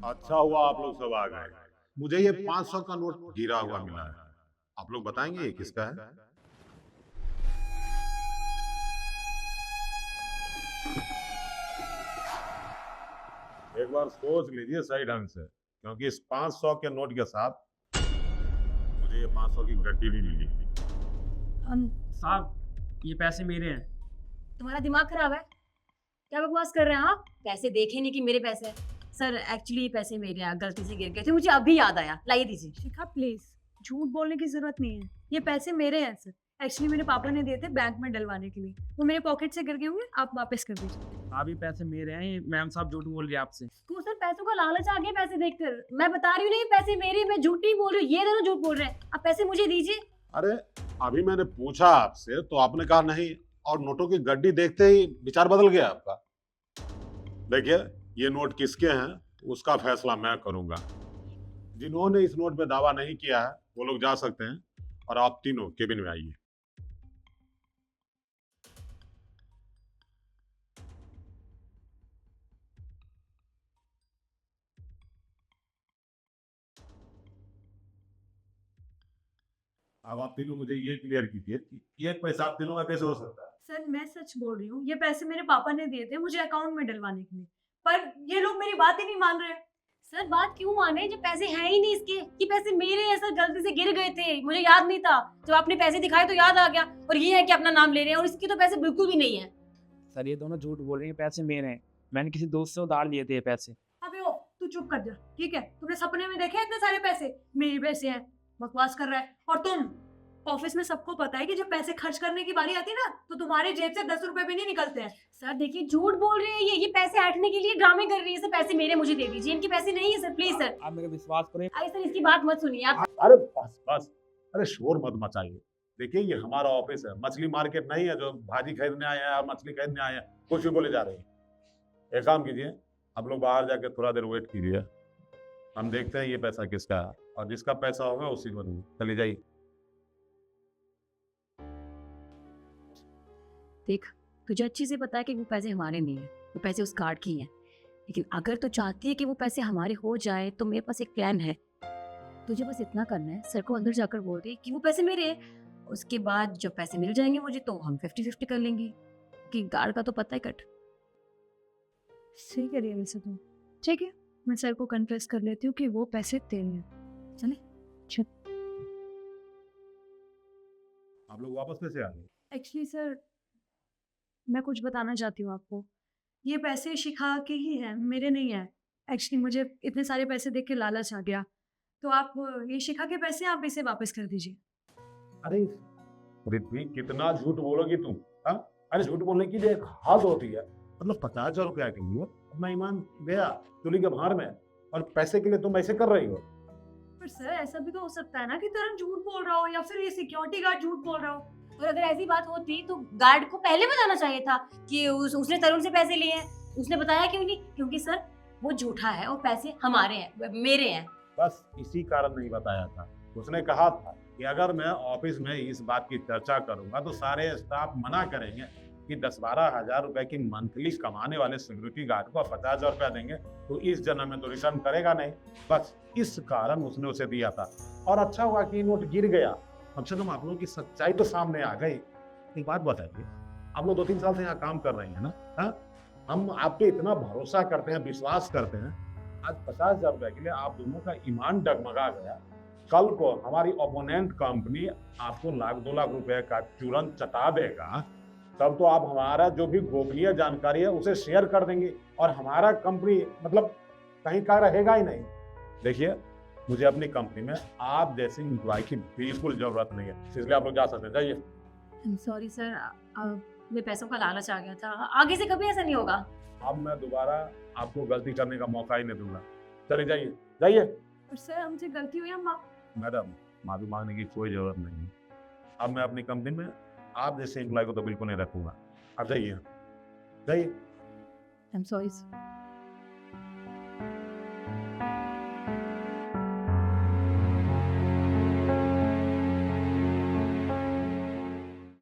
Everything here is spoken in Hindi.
अच्छा हुआ आप लोग सब आ गए। मुझे ये 500 का नोट गिरा हुआ मिला है। आप लोग बताएंगे ये किसका है? एक बार सोच लीजिए सही ढंग से, क्योंकि इस 500 के नोट के साथ मुझे ये 500 की गड्डी भी मिली। हम साहब, ये पैसे मेरे हैं। तुम्हारा दिमाग खराब है? क्या बकवास कर रहे हैं आप? पैसे देखे नहीं कि मेरे पैसे हैं। सर एक्चुअली ये पैसे मेरे हैं, गलती से गिर गए थे, मुझे अभी याद आया। लाइए दीजिए। शिखा प्लीज, झूठ बोलने की जरूरत नहीं है। ये पैसे मेरे हैं सर। एक्चुअली मेरे पापा ने दिए थे बैंक में डलवाने के लिए। वो मेरे पॉकेट से गिर गए होंगे, आप वापस कर दीजिए। अभी पैसे मेरे हैं, ये मैम साहब झूठ बोल रही है आपसे। तो सर पैसों का लालच आ गया पैसे देखकर। मैं बता रही हूँ नहीं पैसे मेरे हैं, मैं झूठ नहीं बोल रही हूँ, ये दोनों झूठ बोल रहे हैं। आप पैसे मुझे दीजिए। अरे अभी मैंने पूछा आपसे तो आपने कहा नहीं, और नोटों की गड्डी देखते ही विचार बदल गया आपका। देखिए, ये नोट किसके हैं उसका फैसला मैं करूंगा। जिन्होंने इस नोट पे दावा नहीं किया है वो लोग जा सकते हैं, और आप तीनों केबिन में आइए। अब आप तीनों मुझे ये क्लियर कीजिए कि ये पैसा आप तीनों का कैसे हो सकता है? सर मैं सच बोल रही हूँ, ये पैसे मेरे पापा ने दिए थे मुझे अकाउंट में डलवाने के लिए। पर ये लोग मेरी बात ही नहीं मान रहे। सर बात क्यों माने जब पैसे हैं ही नहीं इसके? कि पैसे मेरे हैं सर, गलती से गिर गए थे, मुझे याद नहीं था। जब आपने पैसे दिखाए तो याद आ गया। और ये है कि अपना नाम ले रहे हैं, और इसके तो पैसे बिल्कुल भी नहीं है। सर ये दोनों झूठ बोल रही हैं, पैसे मेरे हैं। मैंने किसी दोस्त से उधार लिए थे ये पैसे। अबे ओ, तू चुप कर जा, ठीक है? तुमने सपने में देखे इतने सारे पैसे? मेरे पैसे हैं, बकवास कर रहा है। और तुम, ऑफिस में सबको पता है कि जब पैसे खर्च करने की बारी आती है ना, तो तुम्हारे जेब से 10 रुपए भी नहीं निकलते हैं। सर देखिए झूठ बोल रहे हैं, ये पैसे ऐंठने के लिए ड्रामे कर रही है। सर पैसे मेरे, मुझे दे दीजिए। इनके पैसे नहीं है सर, प्लीज सर। आप मेरा विश्वास करें। आई सर इसकी बात मत सुनिए आप। अरे बस बस, अरे शोर मत मचाइए। देखिए ये हमारा ऑफिस है, मछली मार्केट नहीं है जो भाजी खरीदने आए हैं और मछली खरीदने आए हैं कुछ भी बोले जा रहे हैं। एक काम कीजिए, आप लोग बाहर जाके थोड़ा देर वेट कीजिए, हम देखते हैं ये पैसा किसका है, और जिसका पैसा होगा उसी को देंगे। चले जाइए। देख, तुझे अच्छी से पता है कि वो पैसे हमारे नहीं है, वो पैसे उस कार्ड की हैं। लेकिन अगर तू चाहती है कि वो पैसे हमारे हो जाए तो मेरे पास एक प्लान है। तुझे बस इतना करना है, सर को अंदर जाकर बोल दे कि वो पैसे मेरे हैं। उसके बाद जब पैसे मिल जाएंगे मुझे तो हम 50-50 कर लेंगे, कि गार्ड का तो पता ही कट। सही कह रही है वैसे तो। ठीक है, मैं सर को कन्फेस कर लेती हूँ कि वो पैसे तेरे हैं। चले। आप लोग वापस कैसे आ गए? एक्चुअली सर, मैं कुछ बताना चाहती हूँ आपको। ये पैसे शिखा के ही हैं, मेरे नहीं हैं। एक्चुअली मुझे इतने सारे पैसे देख के लालच आ गया। तो आप, ये शिखा के पैसे आप इसे वापस कर दीजिए। अरे पृथ्वी, कितना झूठ बोलोगी तुम? हाँ, अरे झूठ बोलने की जो एक हद होती है, मतलब 50,000 रुपया के लिए अपना ईमान गया चुली के भार में, और पैसे के लिए तुम ऐसे कर रही हो? पर सर ऐसा भी तो हो सकता है ना कि तरुण झूठ बोल रहा हो, या फिर ये सिक्योरिटी गार्ड झूठ बोल रहा हो। और अगर ऐसी बात होती तो गार्ड को पहले बताना चाहिए था कि उसने तरुण से पैसे लिए हैं। उसने बताया क्यों नहीं? क्योंकि सर वो झूठा है और पैसे हमारे हैं, मेरे हैं। बस इसी कारण नहीं बताया था। उसने कहा था कि अगर मैं ऑफिस में इस बात की चर्चा करूंगा तो सारे स्टाफ मना करेंगे कि 10-12 हजार रुपए की मंथली कमाने वाले सिक्योरिटी गार्ड को 50,000 रुपया देंगे तो इस जन्म में तो रिटर्न करेगा नहीं। बस इस कारण उसने उसे दिया था, और अच्छा हुआ कि नोट गिर गया। कम से कम आप लोगों की सच्चाई तो सामने आ गई। एक बात बताइए, आप लोग 2-3 साल से यहाँ काम कर रहे हैं ना? हाँ, हम आप पे इतना भरोसा करते हैं, विश्वास करते हैं। आज 50,000 रुपए के लिए आप दोनों का ईमान डगमगा गया। कल को हमारी ओपोनेंट कंपनी आपको 1-2 लाख रुपए का चूरन चटा देगा, तब तो आप हमारा जो भी गोपनीय जानकारी है उसे शेयर कर देंगे, और हमारा कंपनी मतलब कहीं का रहेगा ही नहीं। देखिए, मुझे अपनी कंपनी में आप जैसे एम्प्लॉय की बिल्कुल जरूरत नहीं है, इसलिए आप लोग जा सकते हैं, जाइए। सॉरी सर, मैं पैसों का लालच आ गया था, आगे से कभी ऐसा नहीं होगा। अब मैं दोबारा आपको गलती करने का मौका ही नहीं दूंगा। चलिए जाइए जाइए। पर सर हमसे गलती हुई, हम मैडम, माफी मांगने की कोई जरूरत नहीं है। अब मैं अपनी कंपनी में आप जैसे एम्प्लॉय को तो बिल्कुल नहीं रखूंगा। आप जाइए जाइए। I am sorry sir.